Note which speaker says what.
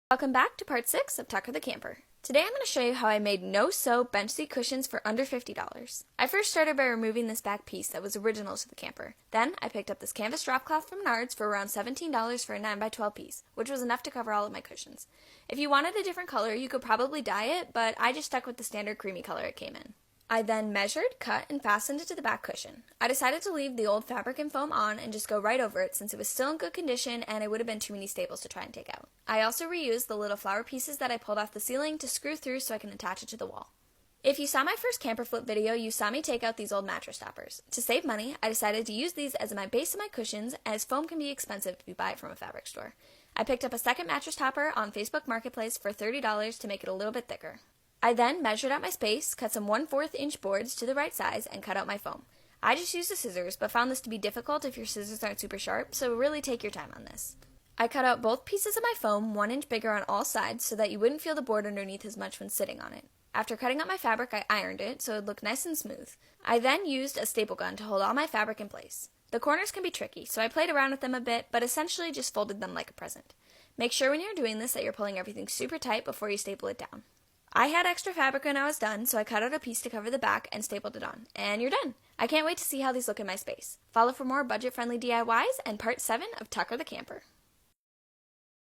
Speaker 1: Welcome back to part 6 of Tucker the Camper. Today I'm going to show you how I made no-sew bench seat cushions for under $50. I first started by removing this back piece that was original to the camper. Then I picked up this canvas drop cloth from Menards for around $17 for a 9x12 piece, which was enough to cover all of my cushions. If you wanted a different color, you could probably dye it, but I just stuck with the standard creamy color it came in. I then measured, cut, and fastened it to the back cushion. I decided to leave the old fabric and foam on and just go right over it since it was still in good condition and it would have been too many staples to try and take out. I also reused the little flower pieces that I pulled off the ceiling to screw through so I can attach it to the wall. If you saw my first camper flip video, you saw me take out these old mattress toppers. To save money, I decided to use these as my base of my cushions, as foam can be expensive if you buy it from a fabric store. I picked up a second mattress topper on Facebook Marketplace for $30 to make it a little bit thicker. I then measured out my space, cut some 1/4 inch boards to the right size, and cut out my foam. I just used the scissors, but found this to be difficult if your scissors aren't super sharp, so really take your time on this. I cut out both pieces of my foam 1 inch bigger on all sides so that you wouldn't feel the board underneath as much when sitting on it. After cutting out my fabric, I ironed it so it would look nice and smooth. I then used a staple gun to hold all my fabric in place. The corners can be tricky, so I played around with them a bit, but essentially just folded them like a present. Make sure when you're doing this that you're pulling everything super tight before you staple it down. I had extra fabric when I was done, so I cut out a piece to cover the back and stapled it on. And you're done! I can't wait to see how these look in my space. Follow for more budget-friendly DIYs and part 7 of Tucker the Camper.